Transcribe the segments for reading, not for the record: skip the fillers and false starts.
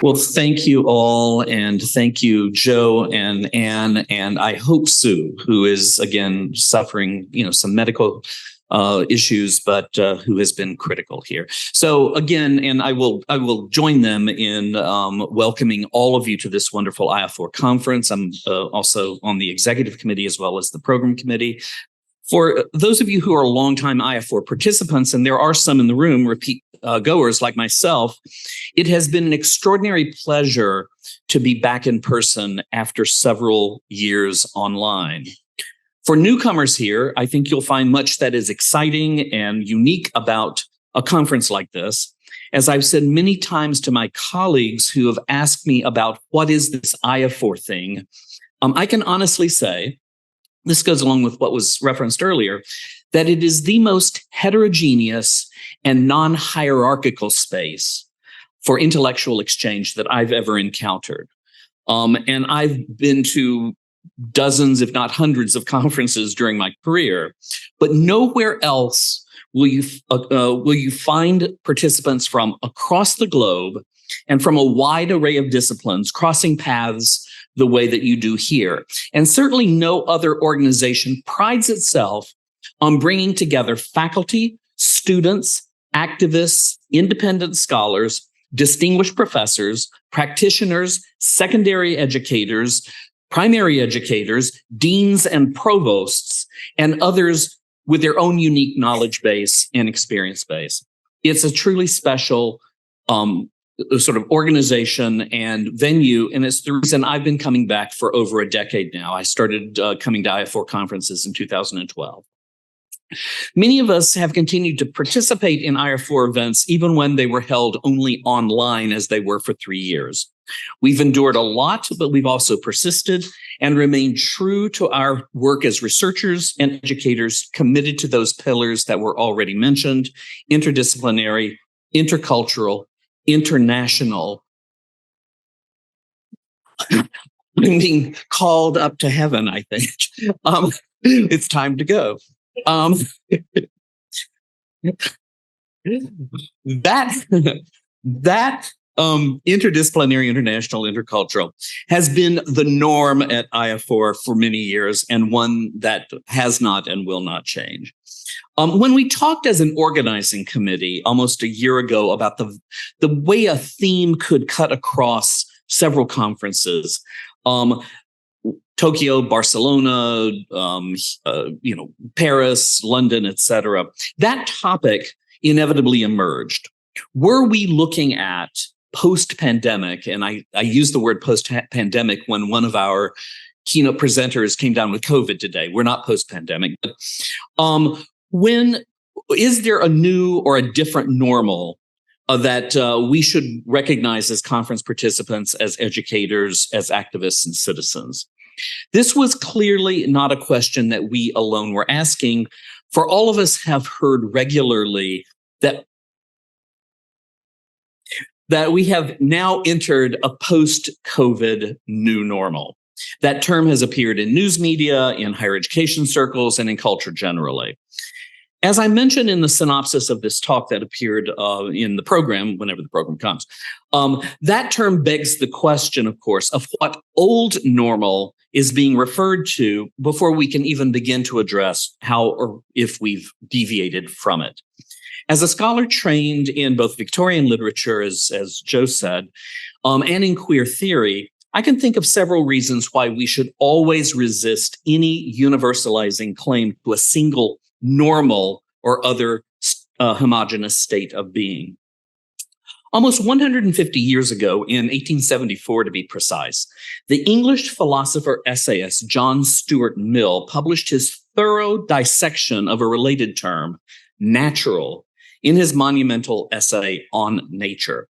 Well, thank you all, and thank you, Joe and Anne, and I hope Sue, who is again suffering, some medical issues, but who has been critical here. So again, and I will join them in welcoming all of you to this wonderful IAFOR conference. I'm also on the executive committee as well as the program committee. For those of you who are longtime IAFOR participants, and there are some in the room, repeat goers like myself, it has been an extraordinary pleasure to be back in person after several years online. For newcomers here, I think you'll find much that is exciting and unique about a conference like this. As I've said many times to my colleagues who have asked me about what is this IAFOR thing, I can honestly say, this goes along with what was referenced earlier, that it is the most heterogeneous and non-hierarchical space for intellectual exchange that I've ever encountered. And I've been to dozens, if not hundreds, of conferences during my career, but nowhere else will you find participants from across the globe and from a wide array of disciplines crossing paths the way that you do here. And certainly no other organization prides itself on bringing together faculty, students, activists, independent scholars, distinguished professors, practitioners, secondary educators, primary educators, deans and provosts, and others with their own unique knowledge base and experience base. It's a truly special sort of organization and venue, and it's the reason I've been coming back for over a decade now. I started coming to IAFOR conferences in 2012. Many of us have continued to participate in IAFOR events even when they were held only online as they were for 3 years. We've endured a lot, but we've also persisted and remained true to our work as researchers and educators committed to those pillars that were already mentioned: interdisciplinary, intercultural, international. I'm being called up to heaven, I think. It's time to go. That interdisciplinary, international, intercultural has been the norm at IAFOR for many years, and one that has not and will not change. When we talked as an organizing committee almost a year ago about the way a theme could cut across several conferences, Tokyo, Barcelona, Paris, London, etc., that topic inevitably emerged. Were we looking at post-pandemic, and I use the word post-pandemic when one of our keynote presenters came down with COVID today. We're not post-pandemic, but when is there a new or a different normal that we should recognize as conference participants, as educators, as activists and citizens? This was clearly not a question that we alone were asking, for all of us have heard regularly that we have now entered a post-COVID new normal. That term has appeared in news media, in higher education circles, and in culture generally. As I mentioned in the synopsis of this talk that appeared in the program, whenever the program comes, that term begs the question, of course, of what old normal is being referred to before we can even begin to address how or if we've deviated from it. As a scholar trained in both Victorian literature, as Joe said, and in queer theory, I can think of several reasons why we should always resist any universalizing claim to a single normal or other homogeneous state of being. Almost 150 years ago, in 1874 to be precise, the English philosopher essayist John Stuart Mill published his thorough dissection of a related term, natural, in his monumental essay on nature.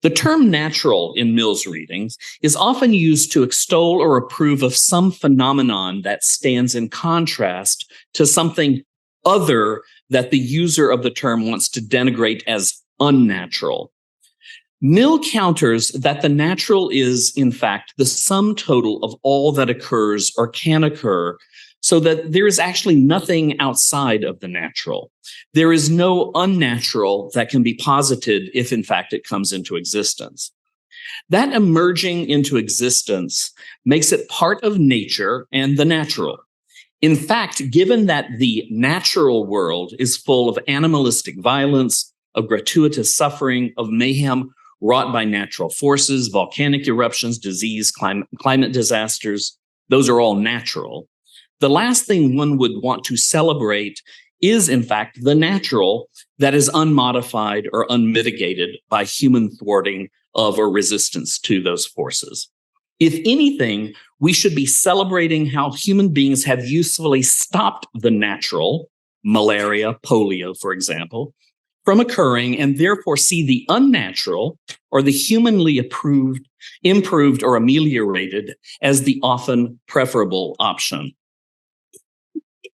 The term natural in Mill's readings is often used to extol or approve of some phenomenon that stands in contrast to something other that the user of the term wants to denigrate as unnatural. Mill counters that the natural is, in fact, the sum total of all that occurs or can occur, so that there is actually nothing outside of the natural. There is no unnatural that can be posited if, in fact, it comes into existence. That emerging into existence makes it part of nature and the natural. In fact, given that the natural world is full of animalistic violence, of gratuitous suffering, of mayhem wrought by natural forces, volcanic eruptions, disease, climate disasters, those are all natural. The last thing one would want to celebrate is, in fact, the natural that is unmodified or unmitigated by human thwarting of or resistance to those forces. If anything, we should be celebrating how human beings have usefully stopped the natural, malaria, polio, for example, from occurring, and therefore see the unnatural or the humanly improved or ameliorated as the often preferable option.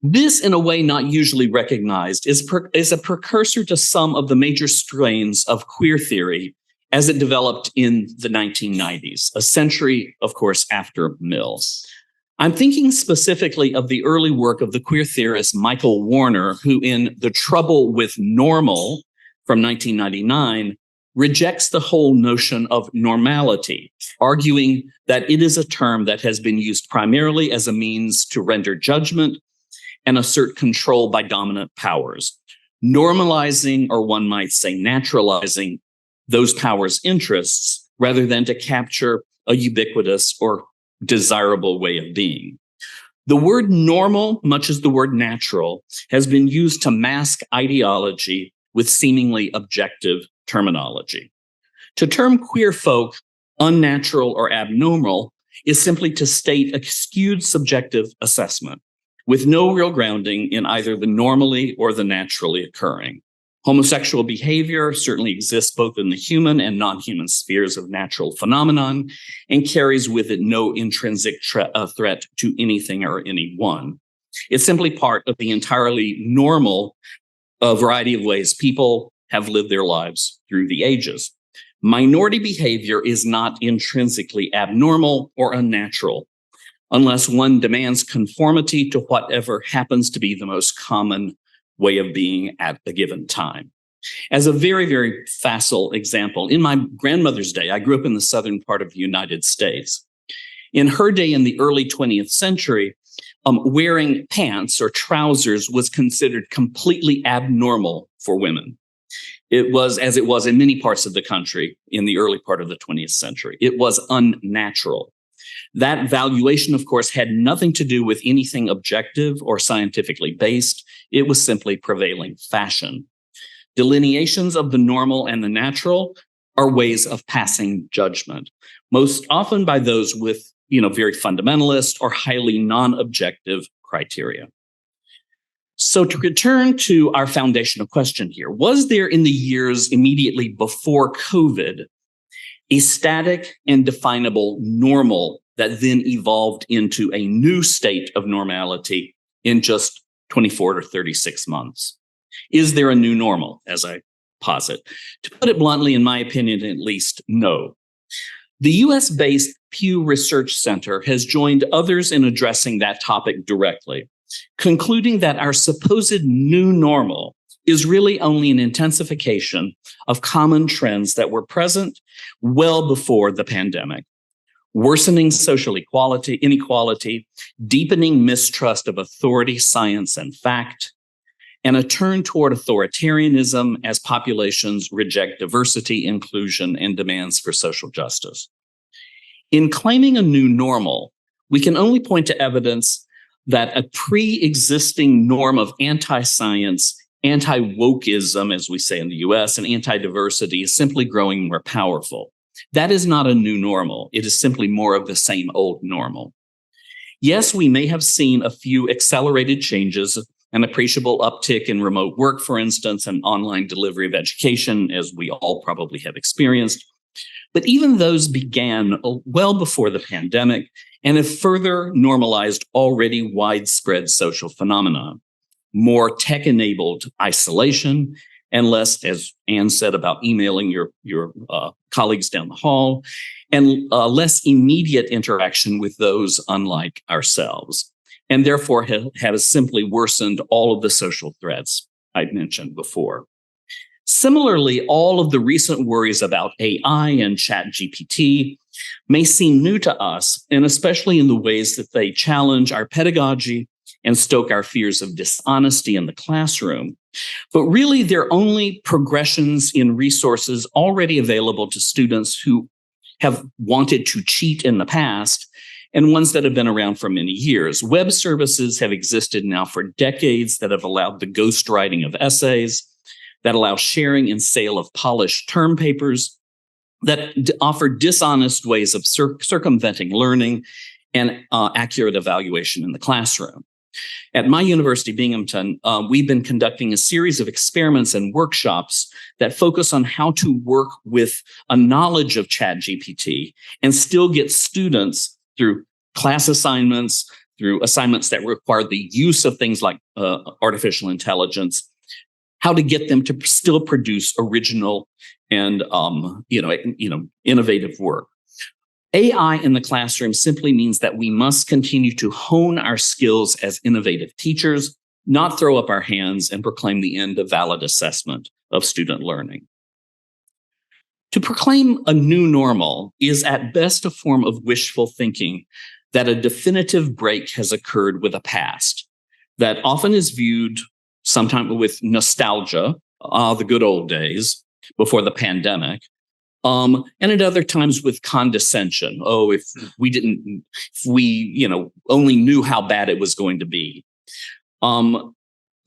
This, in a way not usually recognized, is a precursor to some of the major strains of queer theory as it developed in the 1990s, a century, of course, after Mill. I'm thinking specifically of the early work of the queer theorist Michael Warner, who in The Trouble with Normal from 1999 rejects the whole notion of normality, arguing that it is a term that has been used primarily as a means to render judgment and assert control by dominant powers, normalizing, or one might say naturalizing, those powers' interests rather than to capture a ubiquitous or desirable way of being. The word normal, much as the word natural, has been used to mask ideology with seemingly objective terminology. To term queer folk unnatural or abnormal is simply to state a skewed subjective assessment with no real grounding in either the normally or the naturally occurring. Homosexual behavior certainly exists both in the human and non-human spheres of natural phenomenon and carries with it no intrinsic threat to anything or anyone. It's simply part of the entirely normal variety of ways people have lived their lives through the ages. Minority behavior is not intrinsically abnormal or unnatural, unless one demands conformity to whatever happens to be the most common way of being at a given time. As a very, very facile example, in my grandmother's day, I grew up in the southern part of the United States. In her day in the early 20th century, wearing pants or trousers was considered completely abnormal for women. It was, as it was in many parts of the country in the early part of the 20th century, it was unnatural. That valuation, of course, had nothing to do with anything objective or scientifically based. It was simply prevailing fashion. Delineations of the normal and the natural are ways of passing judgment, most often by those with, very fundamentalist or highly non-objective criteria. So to return to our foundational question here, was there in the years immediately before COVID a static and definable normal that then evolved into a new state of normality in just 24 to 36 months? Is there a new normal, as I posit? To put it bluntly, in my opinion, at least, no. The US-based Pew Research Center has joined others in addressing that topic directly, concluding that our supposed new normal is really only an intensification of common trends that were present well before the pandemic. Worsening social inequality, deepening mistrust of authority, science, and fact, and a turn toward authoritarianism as populations reject diversity, inclusion, and demands for social justice. In claiming a new normal, we can only point to evidence that a pre-existing norm of anti-science, anti-wokeism, as we say in the US, and anti-diversity is simply growing more powerful. That is not a new normal. It is simply more of the same old normal. Yes, we may have seen a few accelerated changes, an appreciable uptick in remote work, for instance, and online delivery of education, as we all probably have experienced. But even those began well before the pandemic and have further normalized already widespread social phenomena. More tech-enabled isolation and less, as Anne said about emailing your colleagues down the hall, and less immediate interaction with those unlike ourselves, and therefore has simply worsened all of the social threats I mentioned before. Similarly, all of the recent worries about AI and ChatGPT may seem new to us, and especially in the ways that they challenge our pedagogy and stoke our fears of dishonesty in the classroom. But really, they're only progressions in resources already available to students who have wanted to cheat in the past and ones that have been around for many years. Web services have existed now for decades that have allowed the ghostwriting of essays, that allow sharing and sale of polished term papers, that offer dishonest ways of circumventing learning and accurate evaluation in the classroom. At my university, Binghamton, we've been conducting a series of experiments and workshops that focus on how to work with a knowledge of ChatGPT and still get students through class assignments, through assignments that require the use of things like artificial intelligence, how to get them to still produce original and innovative work. AI in the classroom simply means that we must continue to hone our skills as innovative teachers, not throw up our hands and proclaim the end of valid assessment of student learning. To proclaim a new normal is at best a form of wishful thinking that a definitive break has occurred with a past that often is viewed sometimes with nostalgia, the good old days before the pandemic, and at other times with condescension. Oh, if we only knew how bad it was going to be.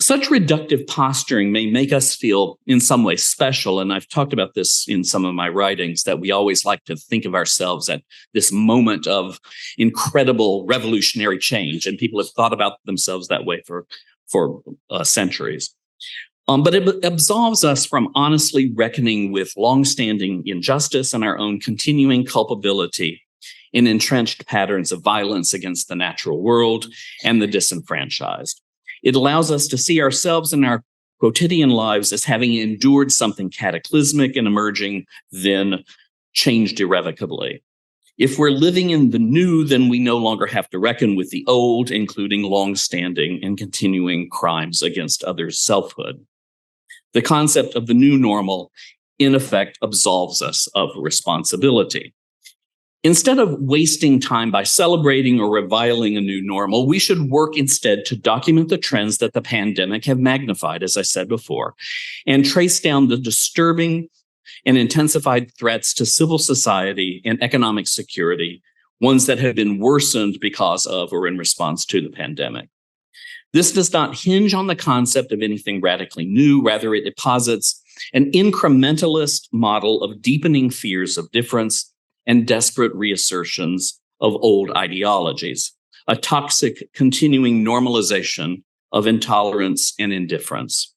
Such reductive posturing may make us feel in some way special, and I've talked about this in some of my writings, that we always like to think of ourselves at this moment of incredible revolutionary change, and people have thought about themselves that way for centuries. But it absolves us from honestly reckoning with longstanding injustice and our own continuing culpability in entrenched patterns of violence against the natural world and the disenfranchised. It allows us to see ourselves in our quotidian lives as having endured something cataclysmic and emerging, then changed irrevocably. If we're living in the new, then we no longer have to reckon with the old, including longstanding and continuing crimes against others' selfhood. The concept of the new normal, in effect, absolves us of responsibility. Instead of wasting time by celebrating or reviling a new normal, we should work instead to document the trends that the pandemic have magnified, as I said before, and trace down the disturbing and intensified threats to civil society and economic security, ones that have been worsened because of or in response to the pandemic. This does not hinge on the concept of anything radically new. Rather, it posits an incrementalist model of deepening fears of difference and desperate reassertions of old ideologies, a toxic continuing normalization of intolerance and indifference.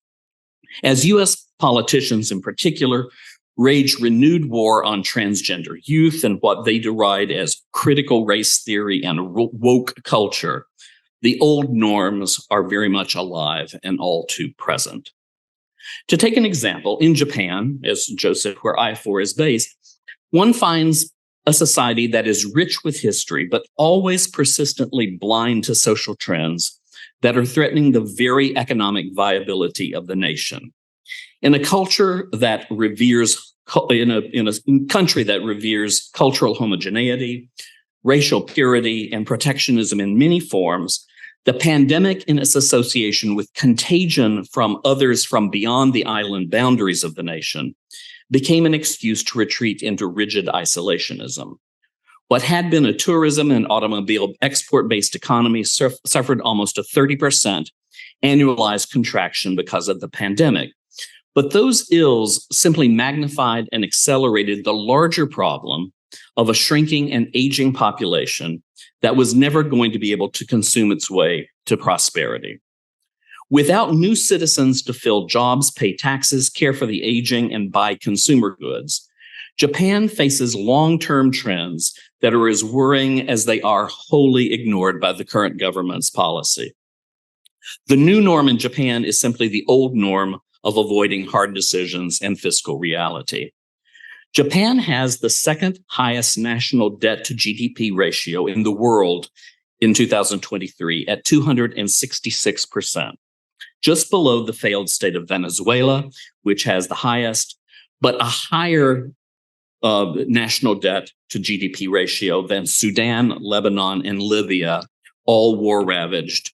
As US politicians in particular wage renewed war on transgender youth and what they deride as critical race theory and woke culture, the old norms are very much alive and all too present. To take an example, in Japan, as Joseph, where IAFOR is based, one finds a society that is rich with history, but always persistently blind to social trends that are threatening the very economic viability of the nation. In a culture that reveres, in a country that reveres cultural homogeneity, racial purity, and protectionism in many forms, the pandemic, in its association with contagion from others from beyond the island boundaries of the nation, became an excuse to retreat into rigid isolationism. What had been a tourism and automobile export-based economy suffered almost a 30% annualized contraction because of the pandemic. But those ills simply magnified and accelerated the larger problem of a shrinking and aging population that was never going to be able to consume its way to prosperity. Without new citizens to fill jobs, pay taxes, care for the aging, and buy consumer goods, Japan faces long-term trends that are as worrying as they are wholly ignored by the current government's policy. The new norm in Japan is simply the old norm of avoiding hard decisions and fiscal reality. Japan has the second highest national debt to GDP ratio in the world in 2023 at 266%. just below the failed state of Venezuela, which has the highest, but a higher national debt to GDP ratio than Sudan, Lebanon, and Libya, all war-ravaged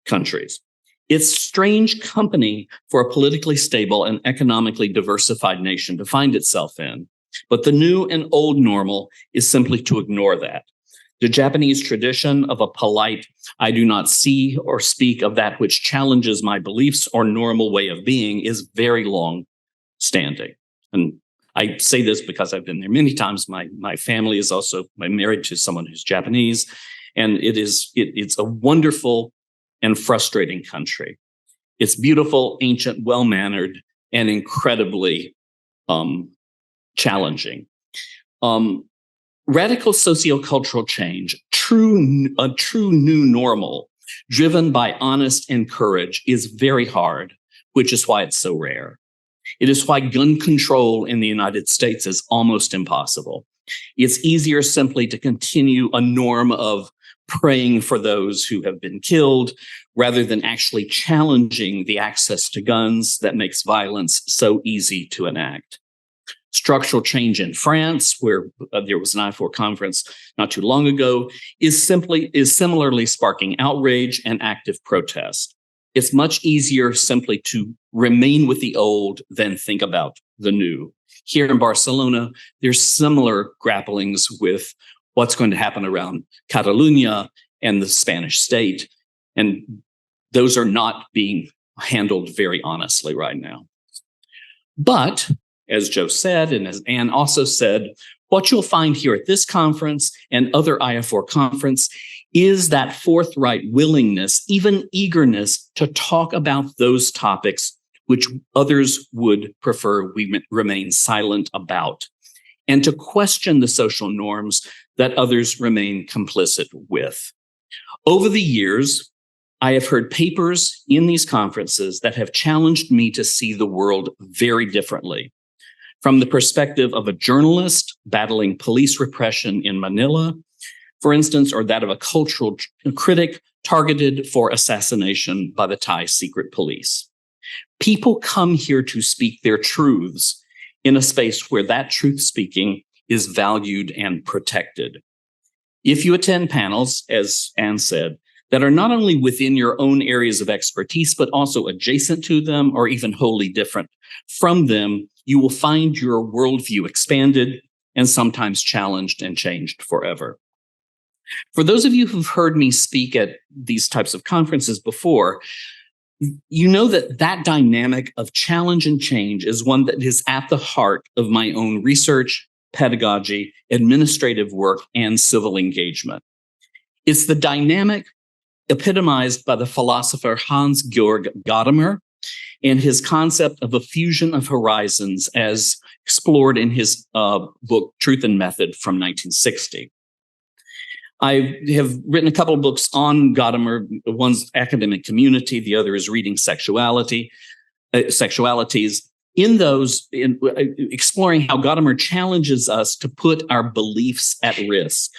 countries. It's strange company for a politically stable and economically diversified nation to find itself in, but the new and old normal is simply to ignore that. The Japanese tradition of a polite, I do not see or speak of that which challenges my beliefs or normal way of being is very long standing. And I say this because I've been there many times. My family is also married to someone who's Japanese, and it's a wonderful and frustrating country. It's beautiful, ancient, well-mannered, and incredibly challenging. Radical sociocultural change, a true new normal, driven by honest and courage, is very hard, which is why it's so rare. It is why gun control in the United States is almost impossible. It's easier simply to continue a norm of praying for those who have been killed rather than actually challenging the access to guns that makes violence so easy to enact. Structural change in France, where there was an IAFOR conference not too long ago, is similarly sparking outrage and active protest. It's much easier simply to remain with the old than think about the new. Here in Barcelona, there's similar grapplings with what's going to happen around Catalonia and the Spanish state. And those are not being handled very honestly right now. But as Joe said, and as Anne also said, what you'll find here at this conference and other IAFOR conference is that forthright willingness, even eagerness to talk about those topics which others would prefer we remain silent about, and to question the social norms that others remain complicit with. Over the years, I have heard papers in these conferences that have challenged me to see the world very differently. From the perspective of a journalist battling police repression in Manila, for instance, or that of a cultural critic targeted for assassination by the Thai secret police. People come here to speak their truths in a space where that truth speaking is valued and protected. If you attend panels, as Anne said, that are not only within your own areas of expertise, but also adjacent to them or even wholly different from them, you will find your worldview expanded and sometimes challenged and changed forever. For those of you who've heard me speak at these types of conferences before, you know that that dynamic of challenge and change is one that is at the heart of my own research, pedagogy, administrative work, and civil engagement. It's the dynamic epitomized by the philosopher Hans-Georg Gadamer and his concept of a fusion of horizons as explored in his book, Truth and Method from 1960. I have written a couple of books on Gadamer. One's Academic Community, the other is Reading Sexualities. In those, exploring how Gadamer challenges us to put our beliefs at risk,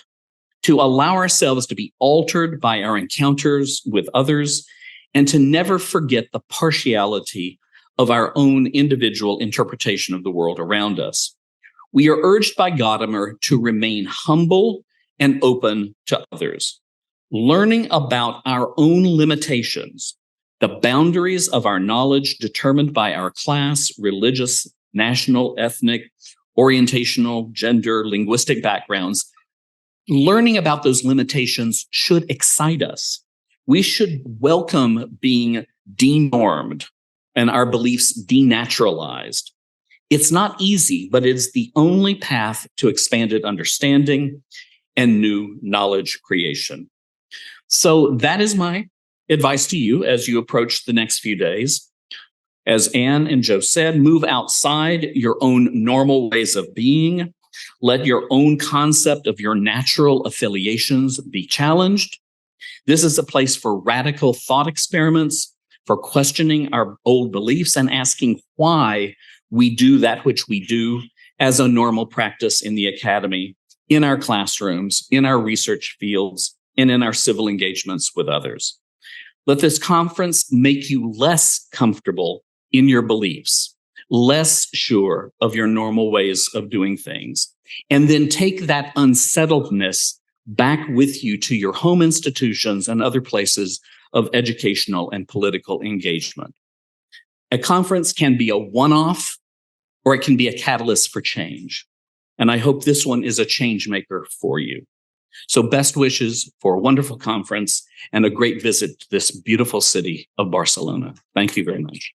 to allow ourselves to be altered by our encounters with others, and to never forget the partiality of our own individual interpretation of the world around us. We are urged by Gadamer to remain humble and open to others, learning about our own limitations, the boundaries of our knowledge determined by our class, religious, national, ethnic, orientational, gender, linguistic backgrounds. Learning about those limitations should excite us. We should welcome being denormed and our beliefs denaturalized. It's not easy, but it's the only path to expanded understanding and new knowledge creation. So that is my advice to you as you approach the next few days. As Anne and Joe said, move outside your own normal ways of being. Let your own concept of your natural affiliations be challenged. This is a place for radical thought experiments, for questioning our old beliefs and asking why we do that which we do as a normal practice in the academy, in our classrooms, in our research fields, and in our civil engagements with others. Let this conference make you less comfortable in your beliefs, less sure of your normal ways of doing things, and then take that unsettledness back with you to your home institutions and other places of educational and political engagement. A conference can be a one-off, or it can be a catalyst for change. And I hope this one is a change maker for you. So best wishes for a wonderful conference and a great visit to this beautiful city of Barcelona. Thank you very much.